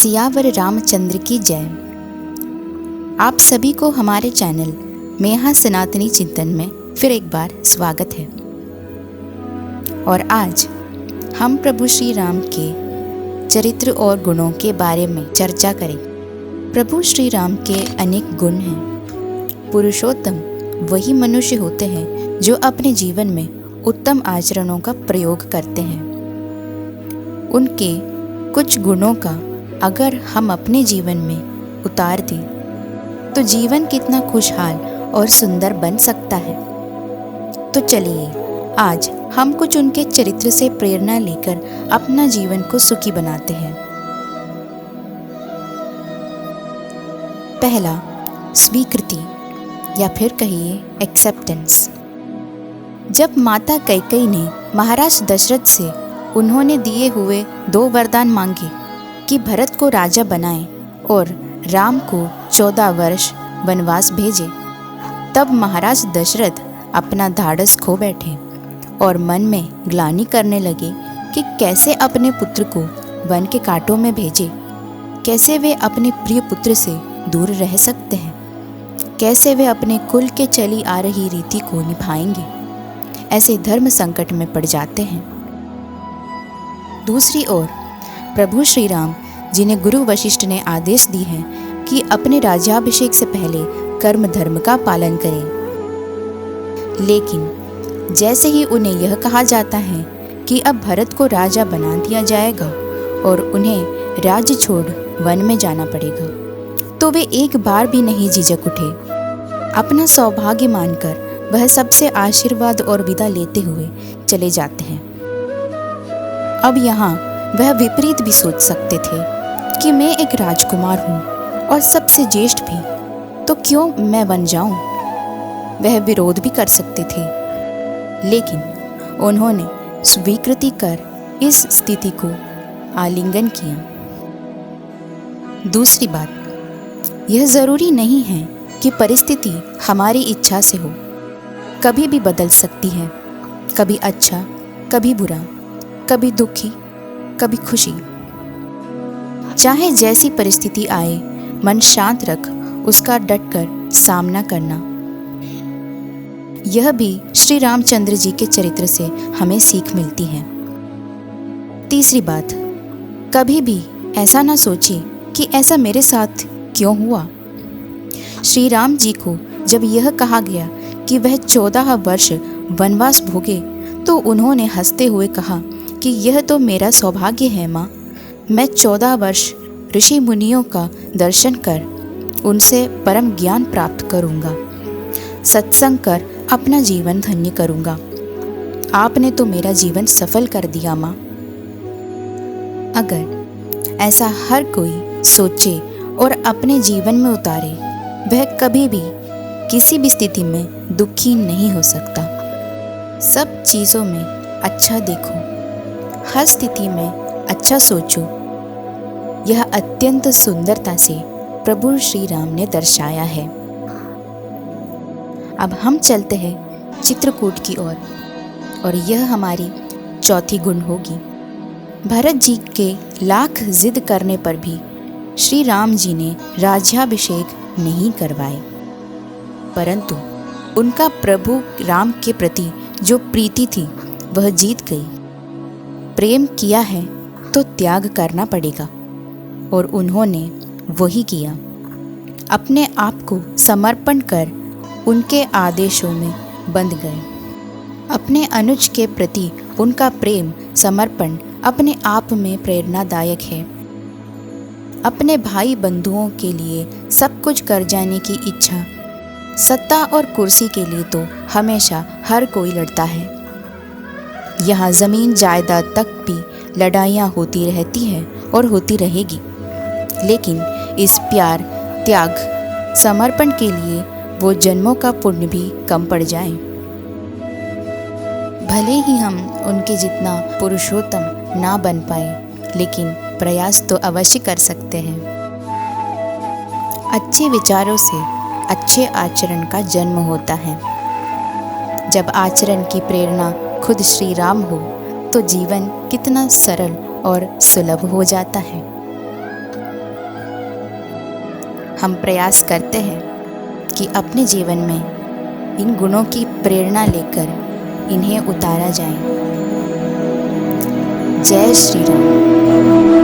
सियावर रामचंद्र की जय। आप सभी को हमारे चैनल मेहा सनातनी चिंतन में फिर एक बार स्वागत है। और आज हम प्रभु श्री राम के चरित्र और गुणों के बारे में चर्चा करें। प्रभु श्री राम के अनेक गुण हैं। पुरुषोत्तम वही मनुष्य होते हैं जो अपने जीवन में उत्तम आचरणों का प्रयोग करते हैं। उनके कुछ गुणों का अगर हम अपने जीवन में उतार दें तो जीवन कितना खुशहाल और सुंदर बन सकता है। तो चलिए आज हम कुछ उनके चरित्र से प्रेरणा लेकर अपना जीवन को सुखी बनाते हैं। पहला, स्वीकृति या फिर कहिए एक्सेप्टेंस। जब माता कैकेयी ने महाराज दशरथ से उन्होंने दिए हुए 2 वरदान मांगे कि भरत को राजा बनाए और राम को 14 वर्ष वनवास भेजे, तब महाराज दशरथ अपना धाड़स खो बैठे और मन में ग्लानि करने लगे कि कैसे अपने पुत्र को वन के कांटों में भेजे, कैसे वे अपने प्रिय पुत्र से दूर रह सकते हैं, कैसे वे अपने कुल के चली आ रही रीति को निभाएंगे। ऐसे धर्म संकट में पड़ जाते हैं। दूसरी ओर प्रभु श्री राम, जिन्हें गुरु वशिष्ठ ने आदेश दी है कि अपने राज्याभिषेक से पहले कर्म धर्म का पालन करें, लेकिन जैसे ही उन्हें यह कहा जाता है कि अब भरत को राजा बना दिया जाएगा और उन्हें राज्य छोड़ वन में जाना पड़ेगा, तो वे एक बार भी नहीं झिझक उठे। अपना सौभाग्य मानकर वह सबसे आशीर्वाद और विदा लेते हुए चले जाते हैं। अब यहाँ वह विपरीत भी सोच सकते थे कि मैं एक राजकुमार हूँ और सबसे ज्येष्ठ भी, तो क्यों मैं बन जाऊँ। वह विरोध भी कर सकते थे, लेकिन उन्होंने स्वीकृति कर इस स्थिति को आलिंगन किया। दूसरी बात, यह ज़रूरी नहीं है कि परिस्थिति हमारी इच्छा से हो। कभी भी बदल सकती है, कभी अच्छा, कभी बुरा, कभी दुखी, कभी खुशी। चाहे जैसी परिस्थिति आए, मन शांत रख उसका डटकर सामना करना। यह भी श्री रामचंद्र जी के चरित्र से हमें सीख मिलती है। तीसरी बात, कभी भी ऐसा ना सोचे कि ऐसा मेरे साथ क्यों हुआ। श्री राम जी को जब यह कहा गया कि वह 14 वर्ष वनवास भोगे, तो उन्होंने हंसते हुए कहा कि यह तो मेरा सौभाग्य है माँ। मैं 14 वर्ष ऋषि मुनियों का दर्शन कर उनसे परम ज्ञान प्राप्त करूँगा, सत्संग कर अपना जीवन धन्य करूँगा। आपने तो मेरा जीवन सफल कर दिया माँ। अगर ऐसा हर कोई सोचे और अपने जीवन में उतारे, वह कभी भी किसी भी स्थिति में दुखी नहीं हो सकता। सब चीज़ों में अच्छा देखो, हर स्थिति में अच्छा सोचो। यह अत्यंत सुंदरता से प्रभु श्री राम ने दर्शाया है। अब हम चलते हैं चित्रकूट की ओर और यह हमारी चौथी गुण होगी। भरत जी के लाख जिद करने पर भी श्री राम जी ने राज्याभिषेक नहीं करवाए, परंतु उनका प्रभु राम के प्रति जो प्रीति थी वह जीत गई। प्रेम किया है तो त्याग करना पड़ेगा, और उन्होंने वही किया। अपने आप को समर्पण कर उनके आदेशों में बंध गए। अपने अनुज के प्रति उनका प्रेम समर्पण अपने आप में प्रेरणादायक है। अपने भाई बंधुओं के लिए सब कुछ कर जाने की इच्छा, सत्ता और कुर्सी के लिए तो हमेशा हर कोई लड़ता है। यहाँ ज़मीन जायदाद तक भी लड़ाइयाँ होती रहती हैं और होती रहेगी, लेकिन इस प्यार, त्याग, समर्पण के लिए वो जन्मों का पुण्य भी कम पड़ जाए। भले ही हम उनके जितना पुरुषोत्तम ना बन पाए, लेकिन प्रयास तो अवश्य कर सकते हैं। अच्छे विचारों से अच्छे आचरण का जन्म होता है। जब आचरण की प्रेरणा खुद श्री राम हो, तो जीवन कितना सरल और सुलभ हो जाता है। हम प्रयास करते हैं कि अपने जीवन में इन गुणों की प्रेरणा लेकर इन्हें उतारा जाए। जय श्री राम।